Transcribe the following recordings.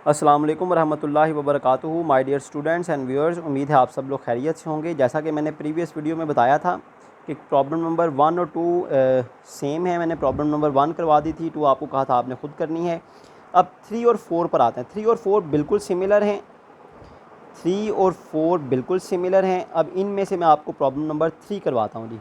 अस्सलाम वालेकुम रहमतुल्लाहि व बरकातुहू। My dear students and viewers, उम्मीद है आप सब लोग खैरियत से होंगे। जैसा कि मैंने प्रीवियस वीडियो में बताया था कि प्रॉब्लम नंबर 1 और 2 सेम है। मैंने प्रॉब्लम नंबर 1 करवा दी थी, 2 आपको कहा था आपने ख़ुद करनी है। अब 3 और 4 पर आते हैं। 3 और 4 बिल्कुल सिमिलर हैं। 3 और 4 बिल्कुल सिमिलर हैं। अब इनमें से मैं आपको प्रॉब्लम नंबर 3 करवाता हूँ जी।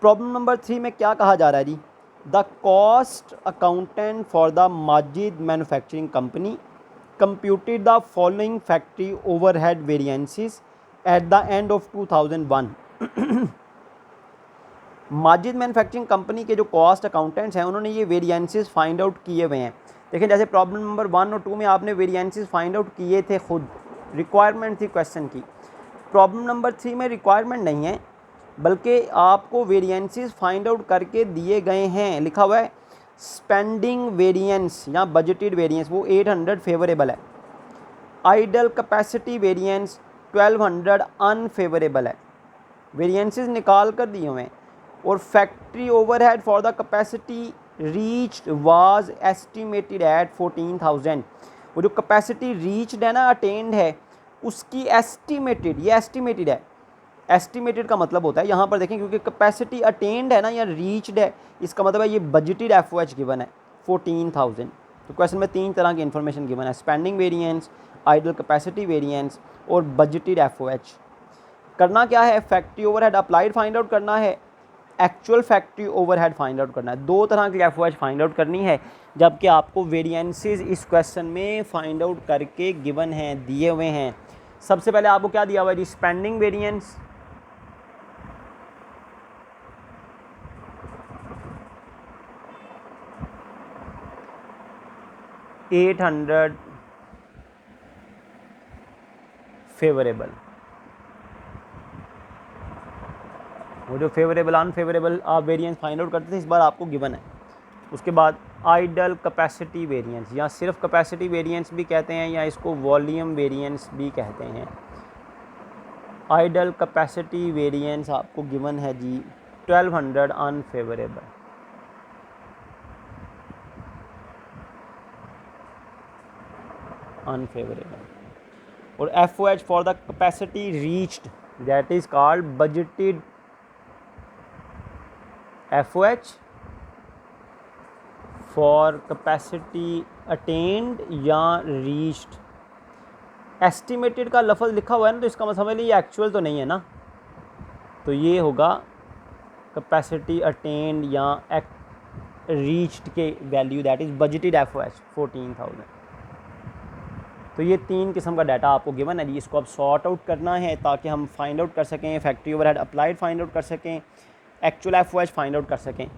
प्रॉब्लम नंबर 3 में क्या कहा जा रहा है जी? The cost accountant for the Majid manufacturing company computed the following factory overhead variances at the end of 2001। Majid manufacturing company के जो कॉस्ट अकाउंटेंट्स हैं उन्होंने ये वेरिएंसेस फाइंड आउट किए हुए हैं। देखें, जैसे प्रॉब्लम नंबर 1 और 2 में आपने वेरिएंसेस फाइंड आउट किए थे, खुद रिक्वायरमेंट थी क्वेश्चन की। प्रॉब्लम नंबर 3 में रिक्वायरमेंट नहीं है, बल्कि आपको वेरिएंसेस फाइंड आउट करके दिए गए हैं। लिखा हुआ है स्पेंडिंग वेरिएंस या बजटेड वेरिएंस, वो 800 फेवरेबल है। आइडल कैपेसिटी वेरिएंस 1200 अनफेवरेबल है। वेरिएंसेस निकाल कर दिए हुए हैं। और factory overhead for the capacity reached was estimated at 14,000। वो जो कैपेसिटी रीच्ड है ना, अटेंड है, उसकी एस्टिमेटेड, ये एस्टिमेटेड है। एस्टिमेटेड का मतलब होता है, यहाँ पर देखें, क्योंकि कैपेसिटी अटेंड है ना या रीच्ड है, इसका मतलब है ये बजटेड एफओएच गिवन है 14,000। तो क्वेश्चन में 3 तरह की इन्फॉर्मेशन गिवन है, spending variance, idle capacity variance और बजटेड एफओएच। करना क्या है? Factory overhead applied find out करना है, actual factory overhead find out करना है। 2 तरह की एफओएच फाइंड आउट करनी है, जबकि आपको वेरिएंसेस इस क्वेश्चन में फाइंड आउट करके गिवन हैं, दिए हुए हैं। सबसे पहले आपको क्या दिया हुआ है जी? Spending variance. $800 फेवरेबल। वो जो फेवरेबल अनफेवरेबल आप वेरिएंस फाइंड आउट करते थे, इस बार आपको गिवन है। उसके बाद आइडल कैपेसिटी वेरिएंस, या सिर्फ कैपेसिटी वेरिएंस भी कहते हैं या इसको वॉल्यूम वेरिएंस भी कहते हैं। आइडल कैपेसिटी वेरिएंस आपको गिवन है जी 1200 अनफेवरेबल। और FOH for the capacity reached, that is called budgeted FOH for capacity attend या रीच्ड। एस्टिमेटेड का लफ्ज़ लिखा हुआ है ना, तो इसका मतलब समझ लीजिए एक्चुअल तो नहीं है ना, तो ये होगा कैपेसिटी अटेंड या रीच्ड के value, that is budgeted FOH 14,000। तो ये 3 किस्म का डाटा आपको गिवन है जी। इसको अब सॉर्ट आउट करना है ताकि हम फाइंड आउट कर सकें, factory overhead applied find out कर सकें, एक्चुअल एफओएच फाइंड आउट कर सकें।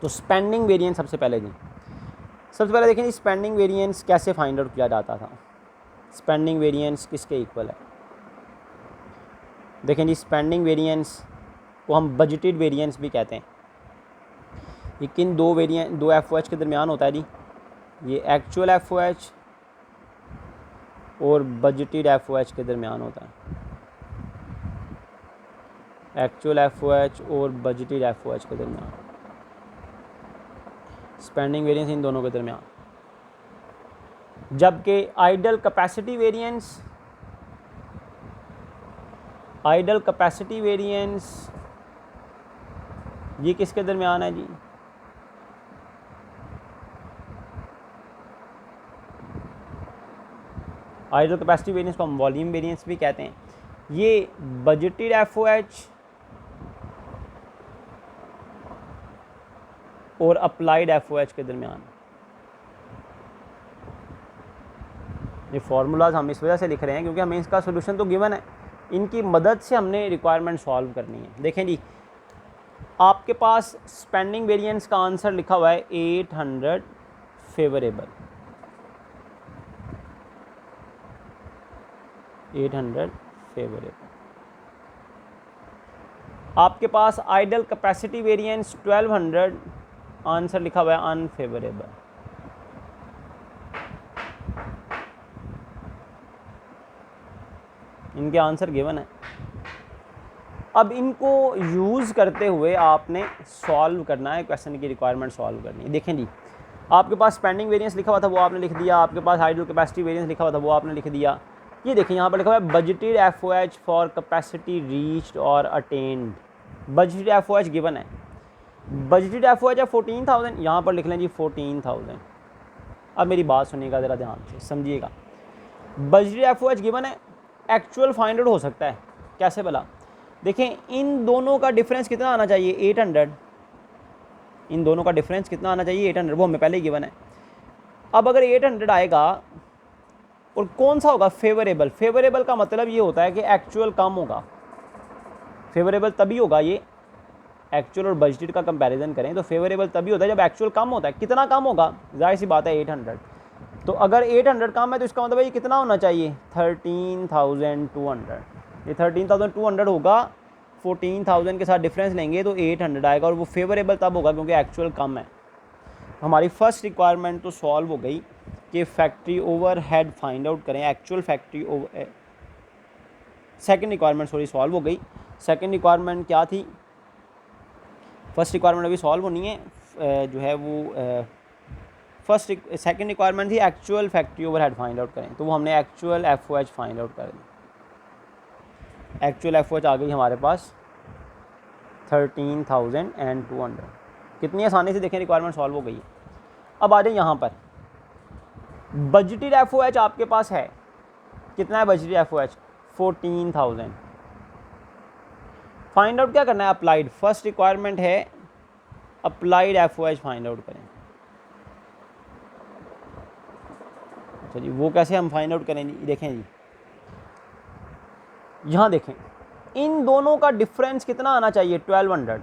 तो स्पेंडिंग वेरिएंस सबसे पहले जी, सबसे पहले देखें जी स्पेंडिंग वेरिएंस कैसे फाइंड आउट किया जाता था। स्पेंडिंग वेरिएंस किसके इक्वल है? देखें जी, स्पेंडिंग वेरिएंस को हम बजटेड वेरिएंस भी कहते हैं। ये किन दो एफओएच के दरमियान होता है जी? ये एक्चुअल एफओएच और बजटेड एफओएच के दरमियान होता है। एक्चुअल एफओएच और बजटेड एफओएच के दरमियान, स्पेंडिंग वेरिएंस इन दोनों के दरमियान। जबकि आइडल कैपेसिटी वेरिएंस, ये किसके दरमियान है जी? आइडल कैपेसिटी वेरिएंस को हम वॉल्यूम वेरिएंस भी कहते हैं। ये बजटेड एफओएच और अप्लाइड एफओएच के दरमियान। ये फार्मूलाज हम इस वजह से लिख रहे हैं क्योंकि हमें इसका सोल्यूशन तो गिवन है, इनकी मदद से हमने रिक्वायरमेंट सॉल्व करनी है। देखें जी, आपके पास स्पेंडिंग वेरिएंस का आंसर लिखा हुआ है 800 फेवरेबल। 800 फेवरेबल। आपके पास आइडल कैपेसिटी वेरिएंस 1200, आंसर लिखा हुआ है अनफेवरेबल। इनके आंसर गिवन है। अब इनको यूज़ करते हुए आपने सॉल्व करना है, क्वेश्चन की रिक्वायरमेंट सॉल्व करनी है। देखें जी, आपके पास स्पेंडिंग वेरिएंस लिखा हुआ था वो आपने लिख दिया, आपके पास आइडल कैपेसिटी वेरिएंस लिखा हुआ था वो आपने लिख दिया। ये देखिए यहाँ पर लिखा हुआ है budgeted FOH for capacity reached और अटेन्ड। बजटेड एफओएच गिवन है, बजटेड एफओएच है 14,000, यहाँ पर लिख लें जी 14,000। अब मेरी बात सुनिएगा ज़रा ध्यान से समझिएगा, बजटेड एफओएच गिवन है, एक्चुअल फाइंड आउट हो सकता है कैसे भला? देखें इन दोनों का डिफरेंस कितना आना चाहिए 800, इन दोनों का डिफरेंस कितना आना चाहिए 800, वो हमें पहले ही गिवन है। अब अगर 800 आएगा और कौन सा होगा फेवरेबल, फेवरेबल का मतलब ये होता है कि एक्चुअल कम होगा, फेवरेबल तभी होगा, ये एक्चुअल और बजटेड का कंपैरिजन करें तो फेवरेबल तभी होता है जब एक्चुअल कम होता है। कितना कम होगा, जाहिर सी बात है 800, तो अगर 800 कम है तो इसका मतलब ये कितना होना चाहिए 13,200, ये 13,200 होगा, 14,000 के साथ डिफरेंस लेंगे तो 800 आएगा और वो फेवरेबल तब होगा क्योंकि एक्चुअल कम है। हमारी फर्स्ट रिक्वायरमेंट तो सॉल्व हो गई कि फैक्ट्री ओवरहेड फाइंड आउट करें, actual factory over, second requirement sorry solve हो गई। सेकंड रिक्वायरमेंट क्या थी, फर्स्ट रिक्वायरमेंट अभी सॉल्व होनी है, जो है वो फर्स्ट सेकंड रिक्वायरमेंट थी actual factory overhead find out करें, तो वो हमने एक्चुअल एफओएच फाइंड आउट कर दी। एक्चुअल एफओएच आ गई हमारे पास 13,200, कितनी आसानी से देखें रिक्वायरमेंट सॉल्व हो गई है। अब आ जाए यहाँ पर, बजटेड एफओएच आपके पास है, कितना है बजटेड एफओएच 14,000। फाइंड आउट क्या करना है अप्लाइड, फर्स्ट रिक्वायरमेंट है अप्लाइड एफओएच फाइंड आउट करें। अच्छा जी, वो कैसे हम फाइंड आउट करें जी, देखें जी यहाँ देखें इन दोनों का डिफरेंस कितना आना चाहिए 1200,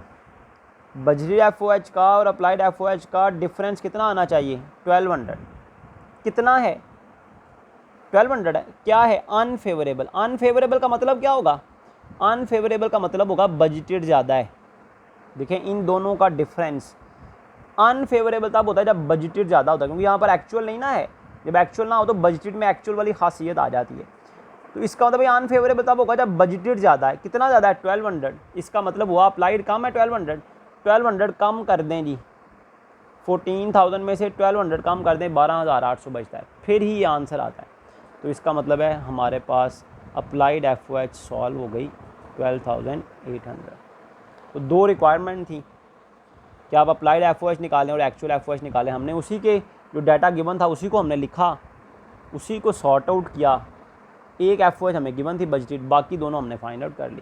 बजटेड एफओएच का और अप्लाइड एफओएच का डिफरेंस कितना आना चाहिए 1200, कितना है 1200 है, क्या है अनफेवरेबल। अनफेवरेबल का मतलब क्या होगा, अनफेवरेबल का मतलब होगा बजटेड ज़्यादा है। देखें इन दोनों का डिफरेंस अनफेवरेबल तब होता है जब बजटेड ज़्यादा होता है, क्योंकि यहाँ पर एक्चुअल नहीं ना है, जब एक्चुअल ना हो तो बजटेड में एक्चुअल वाली खासियत आ जाती है। तो इसका मतलब ये अनफेवरेबल तब होगा जब बजटेड ज़्यादा है। कितना ज़्यादा है 1200, इसका मतलब हुआ अप्लाइड कम है 1200, 1200 कम कर दें जी, 14,000 में से 1200 कम कर दें 12,800 बचता है, फिर ही ये आंसर आता है। तो इसका मतलब है हमारे पास अप्लाइड एफओएच सॉल्व हो गई 12,800। तो दो रिक्वायरमेंट थी कि आप अप्लाइड एफओएच निकालें और एक्चुअल एफओएच निकालें। हमने उसी के जो डाटा गिवन था उसी को हमने लिखा, उसी को सॉर्ट आउट किया। एक एफओएच हमें गिवन थी बजटेड, बाकी दोनों हमने फाइंड आउट कर ली।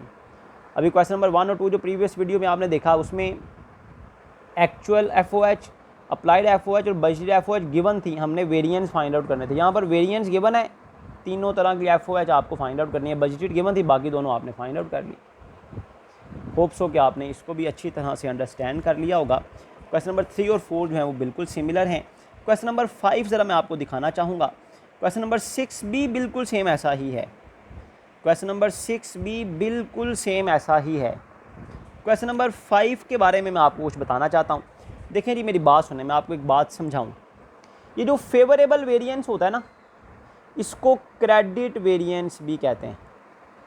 अभी क्वेश्चन नंबर 1 और 2 जो प्रीवियस वीडियो में आपने देखा उसमें एक्चुअल एफओएच, अप्लाइड एफओएच और बजटेड एफओएच गिवन थी, हमने वेरिएंस फाइंड आउट करने थे। यहाँ पर वेरिएंस गिवन है, तीनों तरह की एफओएच आपको फाइंड आउट करनी है, बजटेड गिवन थी, बाकी दोनों आपने फाइंड आउट कर ली। होप सो कि आपने इसको भी अच्छी तरह से अंडरस्टैंड कर लिया होगा। क्वेश्चन नंबर 3 और 4 जो है वो बिल्कुल सिमिलर हैं। क्वेश्चन नंबर 5 ज़रा मैं आपको दिखाना चाहूँगा। क्वेश्चन नंबर 6 भी बिल्कुल सेम ऐसा ही है, क्वेश्चन नंबर 6 भी बिल्कुल सेम ऐसा ही है। क्वेश्चन नंबर 5 के बारे में मैं आपको कुछ बताना चाहता हूँ। देखें जी मेरी बात सुने, मैं आपको एक बात समझाऊँ। ये जो फेवरेबल वेरिएंस होता है ना, इसको क्रेडिट वेरिएंस भी कहते हैं।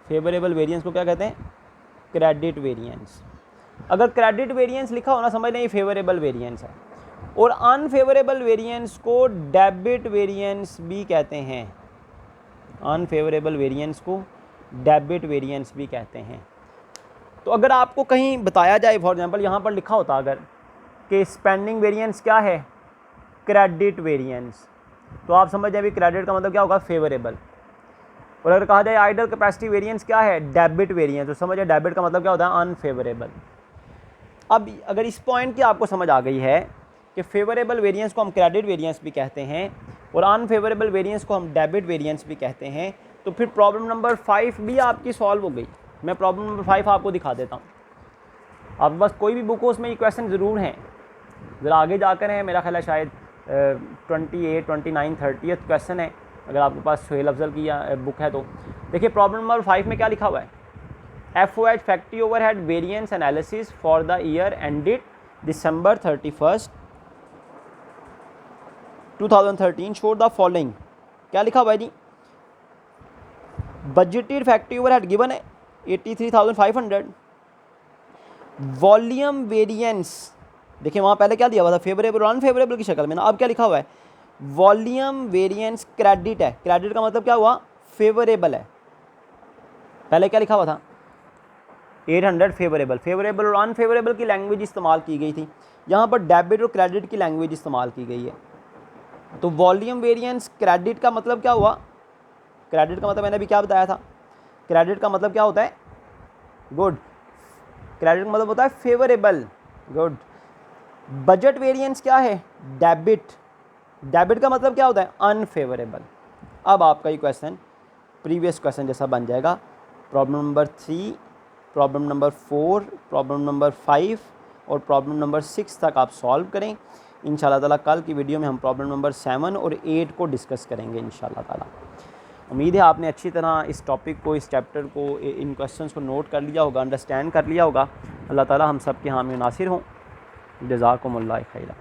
फेवरेबल वेरिएंस को क्या कहते हैं, क्रेडिट वेरिएंस। अगर क्रेडिट वेरिएंस लिखा हो ना, समझ लें ये फेवरेबल वेरिएंस है। और अनफेवरेबल वेरिएंस को डेबिट वेरिएंस भी कहते हैं, अनफेवरेबल वेरिएंस को डेबिट वेरिएंस भी कहते हैं। तो अगर आपको कहीं बताया जाए, फॉर एग्जांपल यहाँ पर लिखा होता अगर कि स्पेंडिंग वेरिएंस क्या है, क्रेडिट वेरिएंस, तो आप समझ जाए क्रेडिट का मतलब क्या होगा, फेवरेबल। और अगर कहा जाए आइडल कैपेसिटी वेरिएंस क्या है, डेबिट वेरिएंस, तो समझ जाए डेबिट का मतलब क्या होता है, अनफेवरेबल। अब अगर इस पॉइंट की आपको समझ आ गई है कि फेवरेबल वेरिएंस को हम क्रेडिट वेरिएंस भी कहते हैं और अनफेवरेबल वेरिएंस को हम डेबिट वेरिएंस भी कहते हैं, तो फिर प्रॉब्लम नंबर 5 भी आपकी सॉल्व हो गई। मैं प्रॉब्लम नंबर 5 आपको दिखा देता हूँ। आप बस कोई भी बुक हो उसमें ये क्वेश्चन ज़रूर हैं, ज़रा आगे जाकर है, मेरा ख्याल है शायद 28, 29, 30 क्वेश्चन है, अगर आपके पास सुहेल अफजल की बुक है तो। देखिए प्रॉब्लम नंबर 5 में क्या लिखा हुआ है, FOH factory overhead variance analysis for the year ended December 31, 2013 शोर द फॉलोइंग। क्या लिखा हुआ है जी, बजटेड फैक्ट्री ओवरहेड गिवन है 83,500, वॉल्यूम वेरिएंस देखिए वहाँ पहले क्या दिया हुआ था, फेवरेबल और अनफेवरेबल की शक्ल में ना। अब क्या लिखा हुआ है, वॉल्यूम वेरिएंस क्रेडिट है। क्रेडिट का मतलब क्या हुआ, फेवरेबल है। पहले क्या लिखा हुआ था 800 फेवरेबल। फेवरेबल और अनफेवरेबल की लैंग्वेज इस्तेमाल की गई थी, यहाँ पर डेबिट और क्रेडिट की लैंग्वेज इस्तेमाल की गई है। तो वॉल्यूम वेरिएंस क्रेडिट का मतलब क्या हुआ, क्रेडिट का मतलब मैंने अभी क्या बताया था, क्रेडिट का मतलब क्या होता है, गुड, क्रेडिट का मतलब होता है फेवरेबल, गुड। बजट वेरिएंस क्या है, डेबिट। डेबिट का मतलब क्या होता है, अनफेवरेबल। अब आपका ये क्वेश्चन प्रीवियस क्वेश्चन जैसा बन जाएगा। Problem number 3, problem number 4, problem number 5 और प्रॉब्लम नंबर 6 तक आप सॉल्व करें। इंशाल्लाह ताला कल की वीडियो में हम प्रॉब्लम नंबर 7 और 8 को डिस्कस करेंगे इंशाल्लाह ताला। उम्मीद है आपने अच्छी तरह इस टॉपिक को, इस चैप्टर को, इन क्वेश्चंस को नोट कर लिया होगा, अंडरस्टैंड कर लिया होगा। अल्लाह ताला हम सब के हामी नासिर हों। जज़ाकुमुल्लाह खैरा।